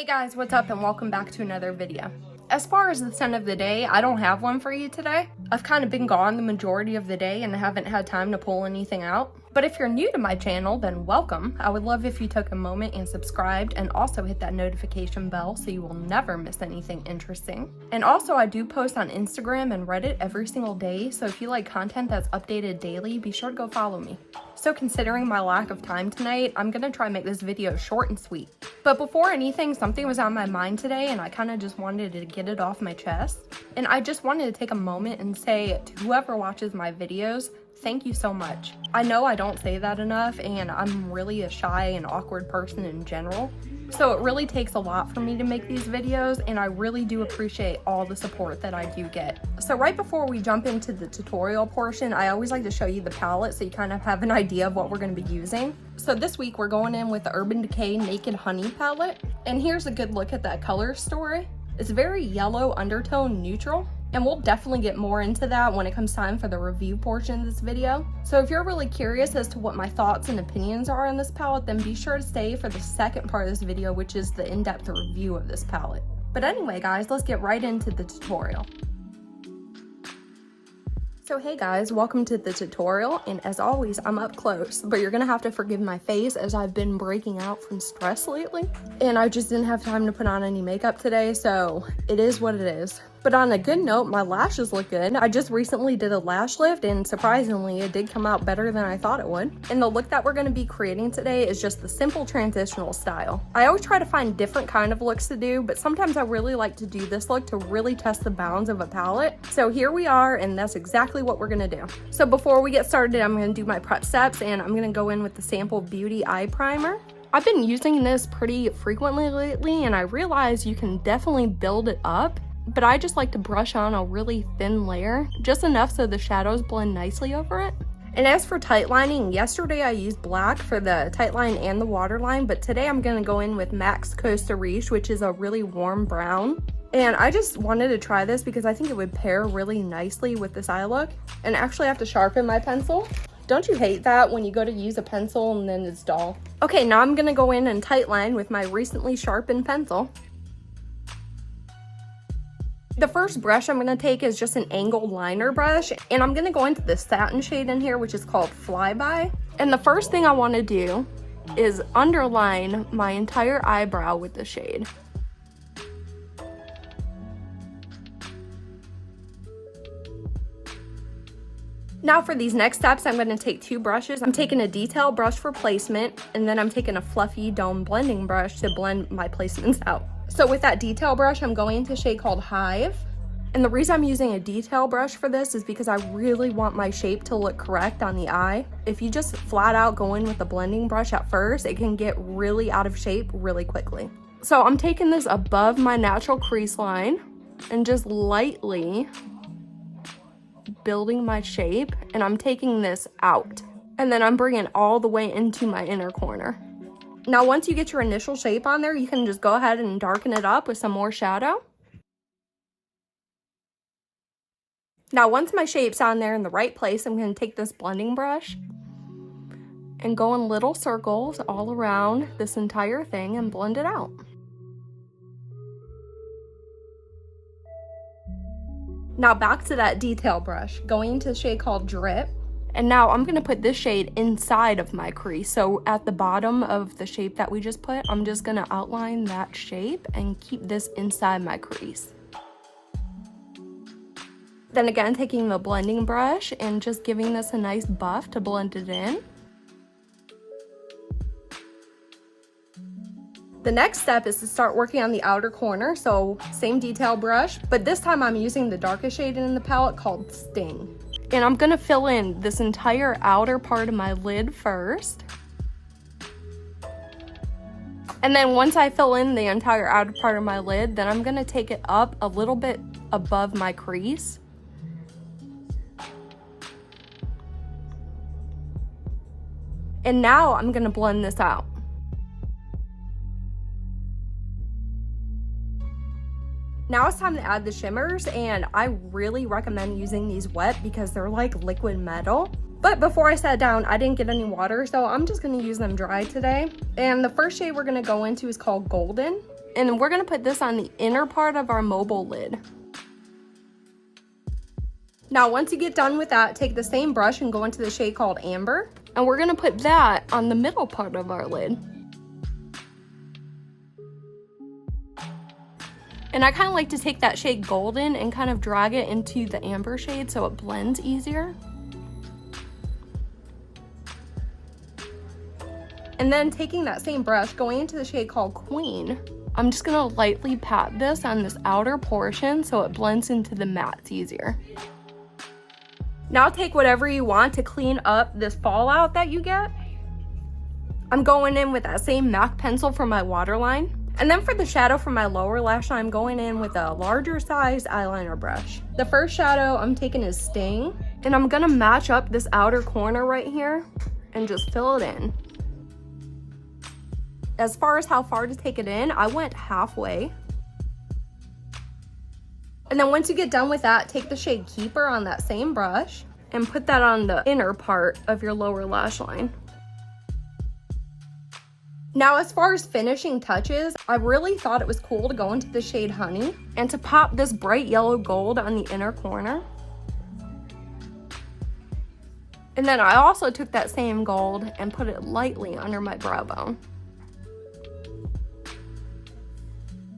Guys, what's up and welcome back to another video. As far as the scent of the day, I don't have one for you today. I've kind of been gone the majority of the day and haven't had time to pull anything out. But if you're new to my channel, then welcome. I would love if you took a moment and subscribed and also hit that notification bell so you will never miss anything interesting. And also I do post on Instagram and Reddit every single day, so if you like content that's updated daily, be sure to go follow me. So considering my lack of time tonight, I'm gonna try and make this video short and sweet. But before anything, something was on my mind today and I kind of just wanted to get it off my chest. And I just wanted to take a moment and say to whoever watches my videos, thank you so much. I know I don't say that enough and I'm really a shy and awkward person in general. So it really takes a lot for me to make these videos and I really do appreciate all the support that I do get. So right before we jump into the tutorial portion, I always like to show you the palette so you kind of have an idea of what we're going to be using. So this week we're going in with the Urban Decay Naked Honey palette. And here's a good look at that color story. It's very yellow undertone neutral. And we'll definitely get more into that when it comes time for the review portion of this video. So if you're really curious as to what my thoughts and opinions are on this palette, then be sure to stay for the second part of this video, which is the in-depth review of this palette. But anyway guys, let's get right into the tutorial. So hey guys, welcome to the tutorial, and as always, I'm up close, but you're gonna have to forgive my face as I've been breaking out from stress lately, and I just didn't have time to put on any makeup today, so it is what it is. But on a good note, my lashes look good. I just recently did a lash lift and surprisingly it did come out better than I thought it would. And the look that we're going to be creating today is just the simple transitional style. I always try to find different kind of looks to do, but sometimes I really like to do this look to really test the bounds of a palette. So here we are, and that's exactly what we're going to do. So before we get started, I'm going to do my prep steps and I'm going to go in with the Sample Beauty Eye Primer. I've been using this pretty frequently lately and I realize you can definitely build it up. But I just like to brush on a really thin layer, just enough so the shadows blend nicely over it. And as for tight lining, yesterday I used black for the tight line and the waterline, but today I'm going to go in with Max Costa Riche, which is a really warm brown. And I just wanted to try this because I think it would pair really nicely with this eye look. And actually I have to sharpen my pencil. Don't you hate that when you go to use a pencil and then it's dull? Okay, now I'm going to go in and tight line with my recently sharpened pencil. The first brush I'm going to take is just an angled liner brush, and I'm going to go into the satin shade in here, which is called Flyby. And the first thing I want to do is underline my entire eyebrow with the shade. Now for these next steps, I'm going to take two brushes. I'm taking a detail brush for placement, and then I'm taking a fluffy dome blending brush to blend my placements out. So with that detail brush, I'm going into a shade called Hive. And the reason I'm using a detail brush for this is because I really want my shape to look correct on the eye. If you just flat out go in with a blending brush at first, it can get really out of shape really quickly. So I'm taking this above my natural crease line and just lightly building my shape, and I'm taking this out. And then I'm bringing it all the way into my inner corner. Now, once you get your initial shape on there, you can just go ahead and darken it up with some more shadow. Now, once my shape's on there in the right place, I'm going to take this blending brush and go in little circles all around this entire thing and blend it out. Now, back to that detail brush, going into a shade called Drip. And now I'm going to put this shade inside of my crease. So at the bottom of the shape that we just put, I'm just going to outline that shape and keep this inside my crease. Then again, taking the blending brush and just giving this a nice buff to blend it in. The next step is to start working on the outer corner. So same detail brush, but this time I'm using the darkest shade in the palette called Sting. And I'm going to fill in this entire outer part of my lid first. And then once I fill in the entire outer part of my lid, then I'm going to take it up a little bit above my crease. And now I'm going to blend this out. Now it's time to add the shimmers, and I really recommend using these wet because they're like liquid metal. But before I sat down, I didn't get any water, so I'm just going to use them dry today. And the first shade we're going to go into is called Golden. And we're gonna put this on the inner part of our mobile lid. Now, once you get done with that, take the same brush and go into the shade called Amber. And we're gonna put that on the middle part of our lid. And I kind of like to take that shade Golden and kind of drag it into the amber shade so it blends easier. And then taking that same brush, going into the shade called Queen, I'm just gonna lightly pat this on this outer portion so it blends into the mattes easier. Now take whatever you want to clean up this fallout that you get. I'm going in with that same MAC pencil for my waterline. And then for the shadow for my lower lash line, I'm going in with a larger size eyeliner brush. The first shadow I'm taking is Sting, and I'm gonna match up this outer corner right here and just fill it in. As far as how far to take it in, I went halfway. And then once you get done with that, take the shade Keeper on that same brush and put that on the inner part of your lower lash line. Now, as far as finishing touches, I really thought it was cool to go into the shade Honey and to pop this bright yellow gold on the inner corner. And then I also took that same gold and put it lightly under my brow bone.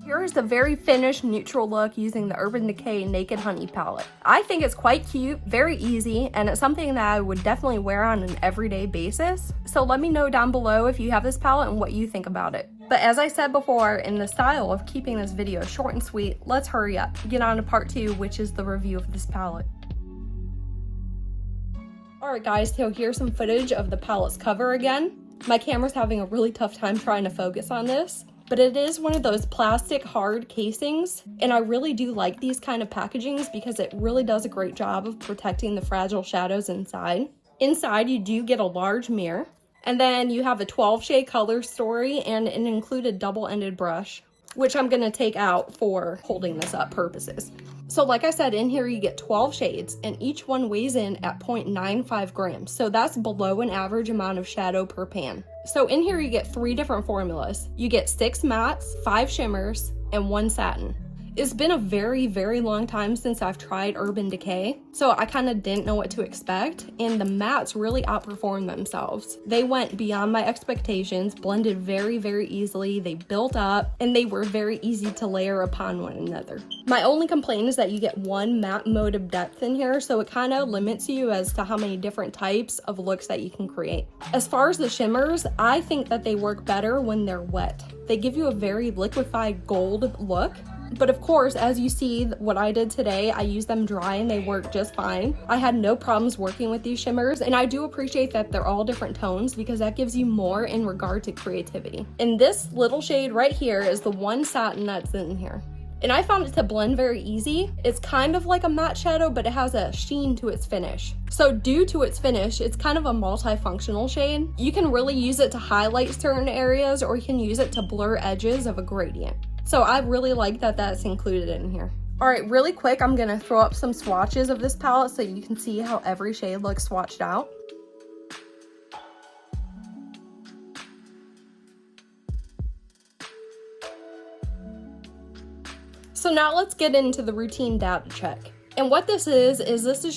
Here's the very finished neutral look using the Urban Decay Naked Honey palette. I think it's quite cute, very easy, and it's something that I would definitely wear on an everyday basis. So let me know down below if you have this palette and what you think about it. But as I said before, in the style of keeping this video short and sweet, let's hurry up, get on to part 2, which is the review of this palette. Alright guys, so here's some footage of the palette's cover again. My camera's having a really tough time trying to focus on this. But it is one of those plastic hard casings, and I really do like these kind of packagings because it really does a great job of protecting the fragile shadows inside. Inside you do get a large mirror, and then you have a 12 shade color story and an included double-ended brush, which I'm going to take out for holding this up purposes. So like I said, in here you get 12 shades, and each one weighs in at 0.95 grams. So that's below an average amount of shadow per pan. So in here you get 3 different formulas. You get 6 mattes, 5 shimmers, and 1 satin. It's been a very, very long time since I've tried Urban Decay, so I kind of didn't know what to expect, and the mattes really outperformed themselves. They went beyond my expectations, blended very, very easily, they built up, and they were very easy to layer upon one another. My only complaint is that you get 1 matte mode of depth in here, so it kind of limits you as to how many different types of looks that you can create. As far as the shimmers, I think that they work better when they're wet. They give you a very liquefied gold look. But of course, as you see what I did today, I used them dry and they work just fine. I had no problems working with these shimmers, and I do appreciate that they're all different tones because that gives you more in regard to creativity. And this little shade right here is the 1 satin that's in here. And I found it to blend very easy. It's kind of like a matte shadow, but it has a sheen to its finish. So due to its finish, it's kind of a multifunctional shade. You can really use it to highlight certain areas, or you can use it to blur edges of a gradient. So I really like that that's included in here. All right, really quick, I'm gonna throw up some swatches of this palette so you can see how every shade looks swatched out. So now let's get into the routine data check. And what this is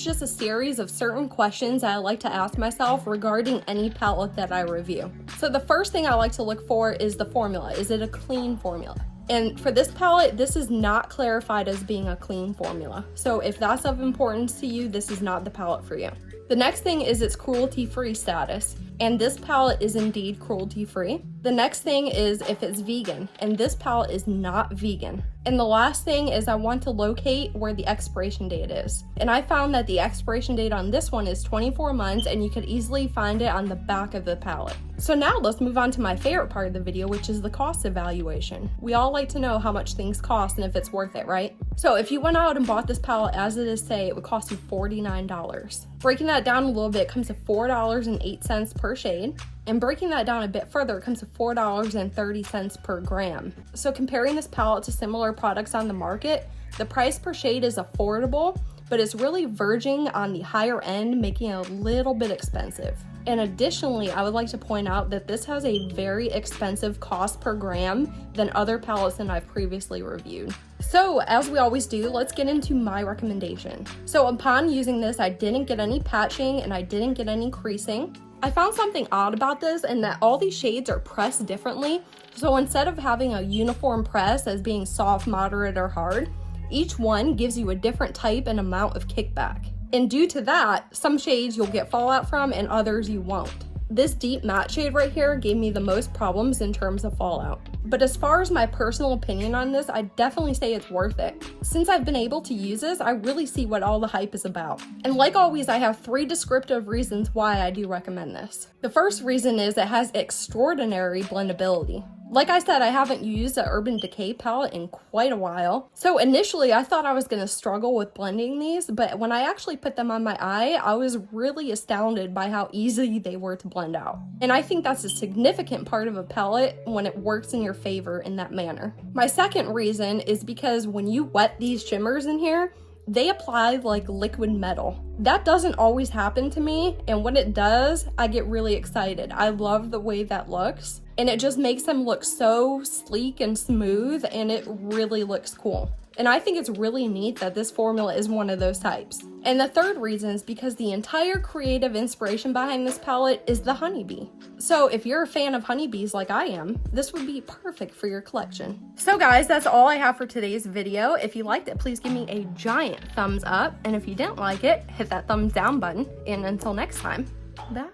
just a series of certain questions I like to ask myself regarding any palette that I review. So the first thing I like to look for is the formula. Is it a clean formula? And for this palette, this is not clarified as being a clean formula. So if that's of importance to you, this is not the palette for you. The next thing is its cruelty-free status. And this palette is indeed cruelty-free. The next thing is if it's vegan, and this palette is not vegan. And the last thing is I want to locate where the expiration date is. And I found that the expiration date on this one is 24 months, and you could easily find it on the back of the palette. So now let's move on to my favorite part of the video, which is the cost evaluation. We all like to know how much things cost and if it's worth it, right? So if you went out and bought this palette as it is today, it would cost you $49. Breaking that down a little bit, it comes to $4.08 per shade. And breaking that down a bit further, it comes to $4.30 per gram. So comparing this palette to similar products on the market, the price per shade is affordable, but it's really verging on the higher end, making it a little bit expensive. And additionally, I would like to point out that this has a very expensive cost per gram than other palettes that I've previously reviewed. So as we always do, let's get into my recommendation. So upon using this, I didn't get any patching and I didn't get any creasing. I found something odd about this in that all these shades are pressed differently. So instead of having a uniform press as being soft, moderate, or hard, each one gives you a different type and amount of kickback. And due to that, some shades you'll get fallout from and others you won't. This deep matte shade right here gave me the most problems in terms of fallout. But as far as my personal opinion on this, I definitely say it's worth it. Since I've been able to use this, I really see what all the hype is about. And like always, I have 3 descriptive reasons why I do recommend this. The first reason is it has extraordinary blendability. Like I said, I haven't used the Urban Decay palette in quite a while. So initially I thought I was going to struggle with blending these, but when I actually put them on my eye, I was really astounded by how easy they were to blend out. And I think that's a significant part of a palette when it works in your favor in that manner. My second reason is because when you wet these shimmers in here, they apply like liquid metal. That doesn't always happen to me, and when it does, I get really excited. I love the way that looks, and it just makes them look so sleek and smooth, and it really looks cool. And I think it's really neat that this formula is one of those types. And the third reason is because the entire creative inspiration behind this palette is the honeybee. So if you're a fan of honeybees like I am, this would be perfect for your collection. So guys, that's all I have for today's video. If you liked it, please give me a giant thumbs up. And if you didn't like it, hit that thumbs down button. And until next time, bye.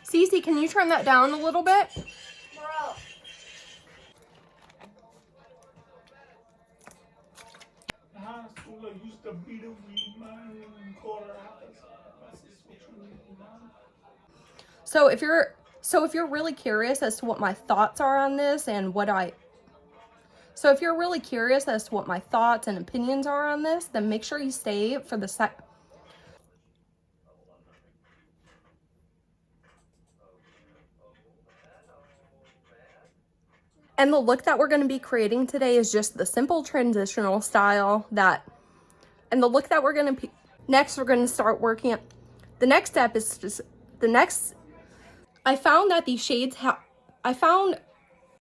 Cece, can you turn that down a little bit? Bro. So if you're really curious as to what my thoughts are on this and if you're really curious as to what my thoughts and opinions are on this, then make sure you stay for the And the look that we're going to be creating today is just the simple transitional style and the look that we're going to, next we're going to start working at, the next step is just, I found that these shades